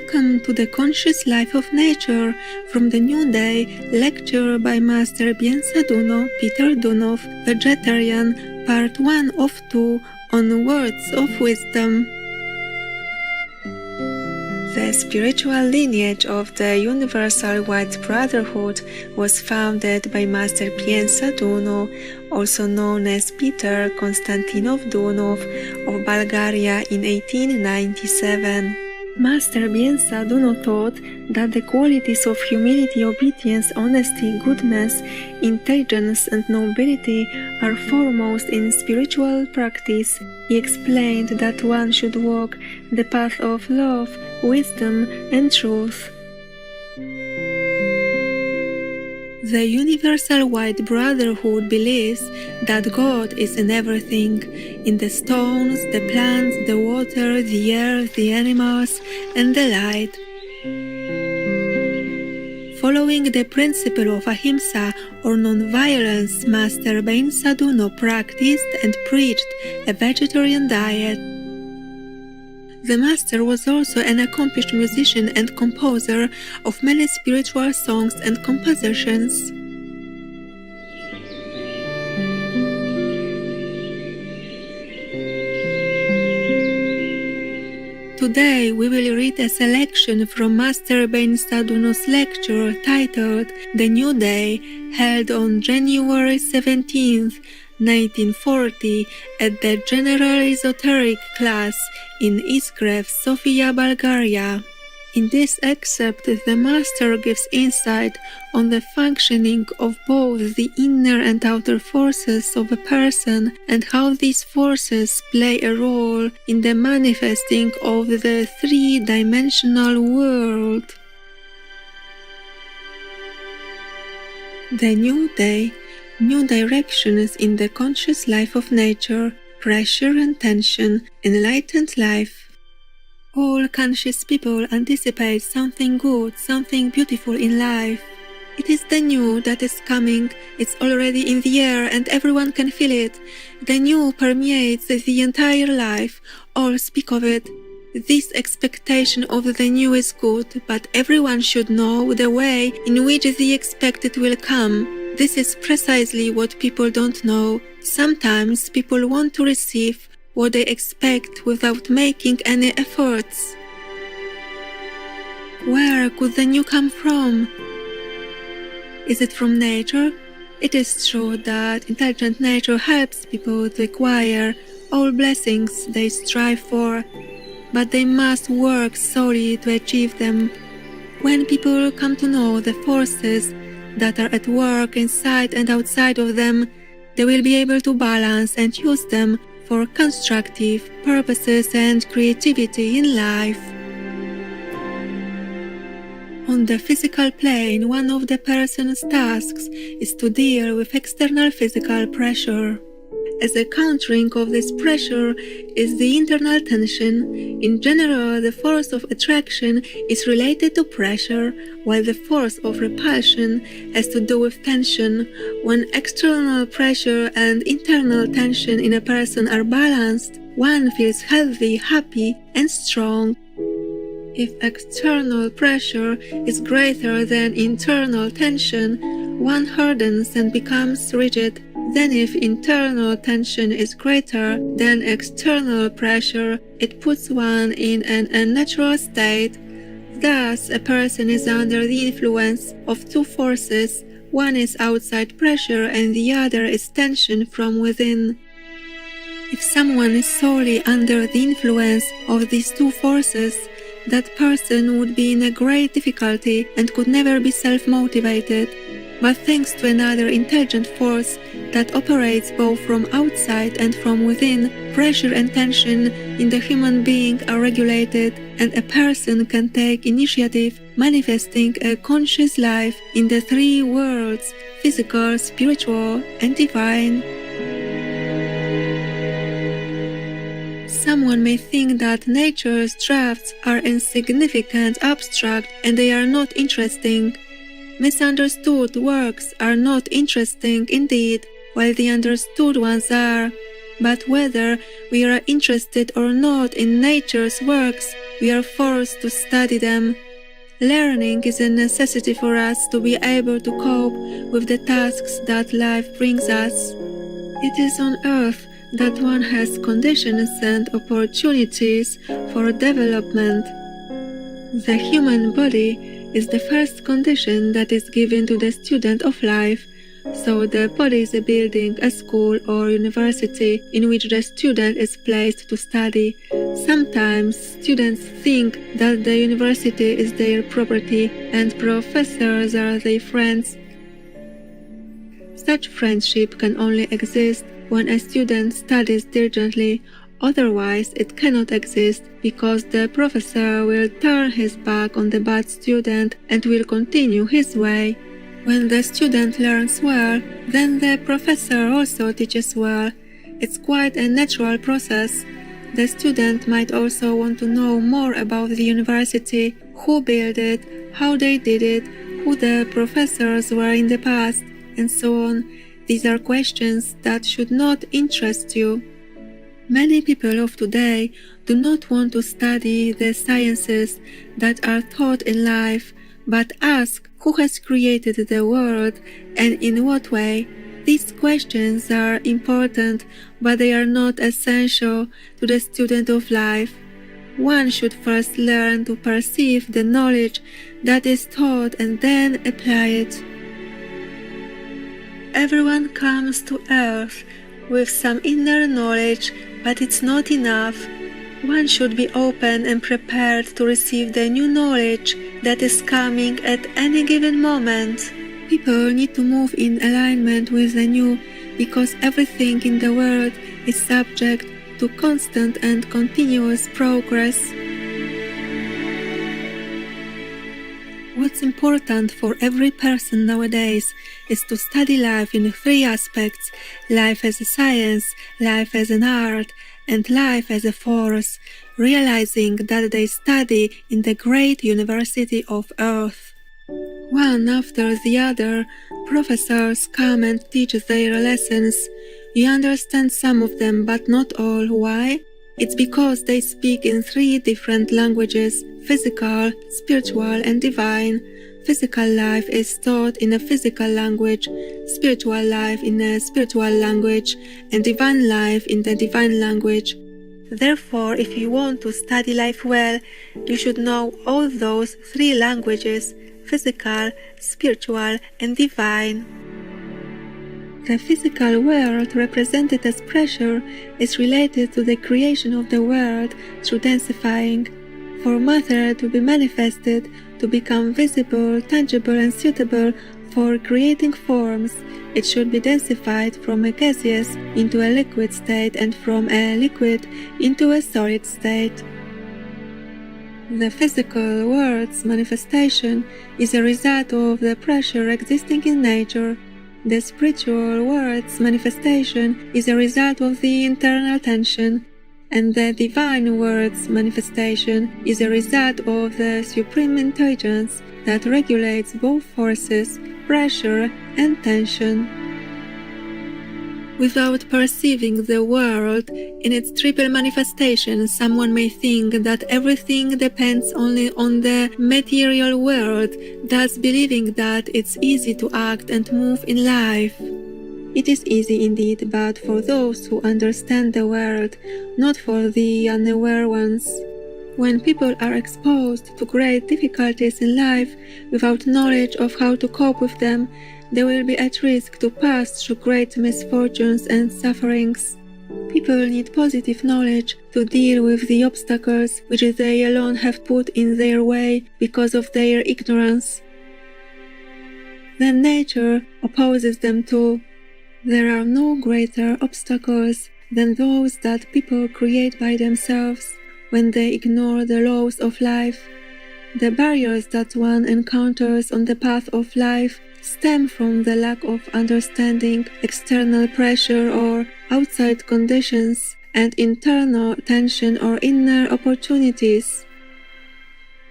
Welcome to the Conscious Life of Nature from the New Day lecture by Master Beinsa Douno, Peter Deunov, Vegetarian, Part 1 of 2 on Words of Wisdom. The spiritual lineage of the Universal White Brotherhood was founded by Master Beinsa Douno, also known as Peter Konstantinov Deunov of Bulgaria in 1897. Master Beinsa Douno taught that the qualities of humility, obedience, honesty, goodness, intelligence, and nobility are foremost in spiritual practice. He explained that one should walk the path of love, wisdom, and truth. The Universal White Brotherhood believes that God is in everything, in the stones, the plants, the water, the air, the animals, and the light. Following the principle of Ahimsa or non-violence, Master Beinsa Douno practiced and preached a vegetarian diet. The master was also an accomplished musician and composer of many spiritual songs and compositions. Today we will read a selection from Master Beinsa Douno's lecture titled The New Day, held on January 17th, 1940 at the General Esoteric class in Izgrev, Sofia, Bulgaria. In this excerpt, the Master gives insight on the functioning of both the inner and outer forces of a person and how these forces play a role in the manifesting of the three-dimensional world. The New Day. New directions in the conscious life of nature, pressure and tension, enlightened life. All conscious people anticipate something good, something beautiful in life. It is the new that is coming, it's already in the air and everyone can feel it. The new permeates the entire life, all speak of it. This expectation of the new is good, but everyone should know the way in which the expected will come. This is precisely what people don't know. Sometimes people want to receive what they expect without making any efforts. Where could the new come from? Is it from nature? It is true that intelligent nature helps people to acquire all blessings they strive for, but they must work solely to achieve them. When people come to know the forces that are at work inside and outside of them, they will be able to balance and use them for constructive purposes and creativity in life. On the physical plane, one of the person's tasks is to deal with external physical pressure. As a countering of this pressure is the internal tension. In general, the force of attraction is related to pressure, while the force of repulsion has to do with tension. When external pressure and internal tension in a person are balanced, one feels healthy, happy, and strong. If external pressure is greater than internal tension, one hardens and becomes rigid. Then if internal tension is greater than external pressure, it puts one in an unnatural state. Thus, a person is under the influence of two forces. One is outside pressure and the other is tension from within. If someone is solely under the influence of these two forces, that person would be in a great difficulty and could never be self-motivated. But thanks to another intelligent force that operates both from outside and from within, pressure and tension in the human being are regulated, and a person can take initiative, manifesting a conscious life in the three worlds: physical, spiritual, and divine. Someone may think that nature's drafts are insignificant, abstract, and they are not interesting. Misunderstood works are not interesting indeed, while the understood ones are. But whether we are interested or not in nature's works, we are forced to study them. Learning is a necessity for us to be able to cope with the tasks that life brings us. It is on earth that one has conditions and opportunities for development. The human body is the first condition that is given to the student of life, so the body is a building, a school or university in which the student is placed to study. Sometimes students think that the university is their property and professors are their friends. Such friendship can only exist when a student studies diligently, otherwise it cannot exist because the professor will turn his back on the bad student and will continue his way. When the student learns well, then the professor also teaches well. It's quite a natural process. The student might also want to know more about the university, who built it, how they did it, who the professors were in the past, and so on. These are questions that should not interest you. Many people of today do not want to study the sciences that are taught in life, but ask who has created the world and in what way. These questions are important, but they are not essential to the student of life. One should first learn to perceive the knowledge that is taught and then apply it. Everyone comes to earth with some inner knowledge, but it's not enough. One should be open and prepared to receive the new knowledge that is coming at any given moment. People need to move in alignment with the new because everything in the world is subject to constant and continuous progress. What's important for every person nowadays is to study life in three aspects: life as a science, life as an art, and life as a force, realizing that they study in the great university of Earth. One after the other, professors come and teach their lessons. You understand some of them, but not all. Why? It's because they speak in three different languages: physical, spiritual, and divine. Physical life is taught in a physical language, spiritual life in a spiritual language, and divine life in the divine language. Therefore, if you want to study life well, you should know all those three languages: physical, spiritual, and divine. The physical world, represented as pressure, is related to the creation of the world through densifying. For matter to be manifested, to become visible, tangible, and suitable for creating forms, it should be densified from a gaseous into a liquid state and from a liquid into a solid state. The physical world's manifestation is a result of the pressure existing in nature. The spiritual world's manifestation is a result of the internal tension, and the divine world's manifestation is a result of the supreme intelligence that regulates both forces, pressure and tension. Without perceiving the world in its triple manifestation, someone may think that everything depends only on the material world, thus believing that it's easy to act and move in life. It is easy indeed, but for those who understand the world, not for the unaware ones. When people are exposed to great difficulties in life without knowledge of how to cope with them, they will be at risk to pass through great misfortunes and sufferings. People need positive knowledge to deal with the obstacles which they alone have put in their way because of their ignorance. Then nature opposes them too. There are no greater obstacles than those that people create by themselves when they ignore the laws of life. The barriers that one encounters on the path of life stem from the lack of understanding, external pressure or outside conditions, and internal tension or inner opportunities.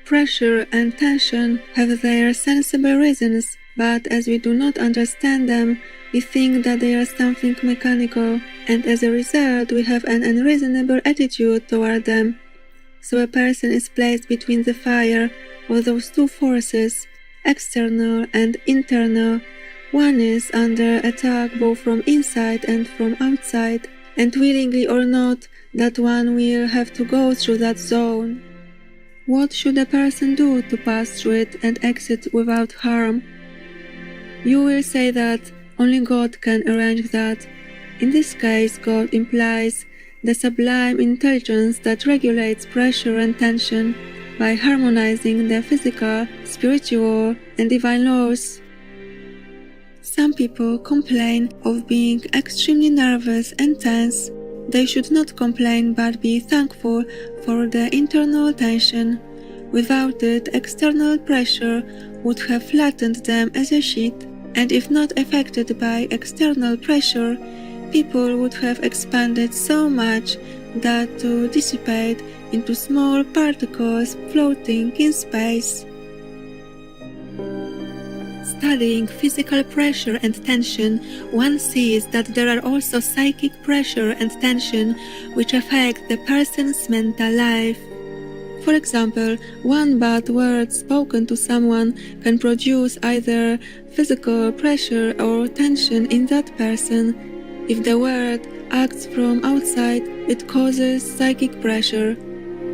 Pressure and tension have their sensible reasons, but as we do not understand them, we think that they are something mechanical, and as a result we have an unreasonable attitude toward them. So a person is placed between the fire of those two forces, external and internal. One is under attack both from inside and from outside, and willingly or not, that one will have to go through that zone. What should a person do to pass through it and exit without harm? You will say that only God can arrange that. In this case, God implies the sublime intelligence that regulates pressure and tension by harmonizing the physical, spiritual, and divine laws. Some people complain of being extremely nervous and tense. They should not complain but be thankful for the internal tension. Without it, external pressure would have flattened them as a sheet, and if not affected by external pressure, people would have expanded so much that to dissipate into small particles floating in space. Studying physical pressure and tension, one sees that there are also psychic pressure and tension which affect the person's mental life. For example, one bad word spoken to someone can produce either physical pressure or tension in that person. If the word acts from outside, it causes psychic pressure.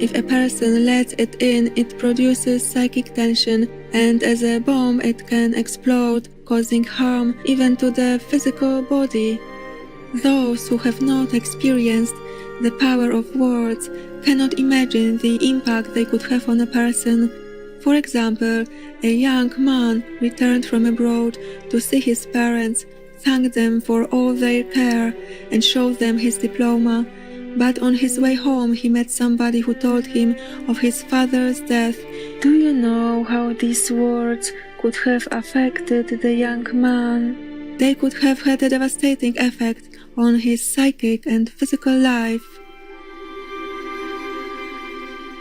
If a person lets it in, it produces psychic tension, and as a bomb it can explode, causing harm even to the physical body. Those who have not experienced the power of words cannot imagine the impact they could have on a person. For example, a young man returned from abroad to see his parents, thanked them for all their care, and showed them his diploma. But on his way home he met somebody who told him of his father's death. Do you know how these words could have affected the young man? They could have had a devastating effect on his psychic and physical life.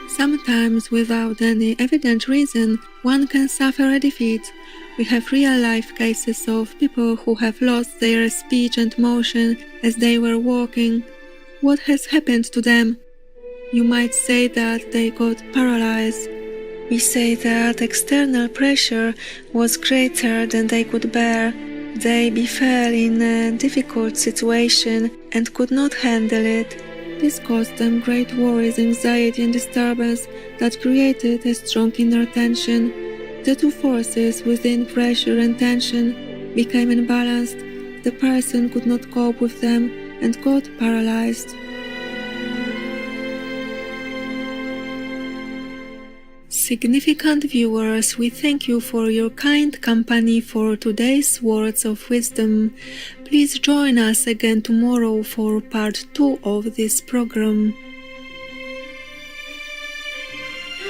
Sometimes, without any evident reason, one can suffer a defeat. We have real-life cases of people who have lost their speech and motion as they were walking. What has happened to them? You might say that they got paralyzed. We say that external pressure was greater than they could bear. They befell in a difficult situation and could not handle it. This caused them great worries, anxiety, and disturbance that created a strong inner tension. The two forces within pressure and tension became imbalanced. The person could not cope with them and got paralyzed. Significant viewers, we thank you for your kind company for today's words of wisdom. Please join us again tomorrow for part 2 of this program.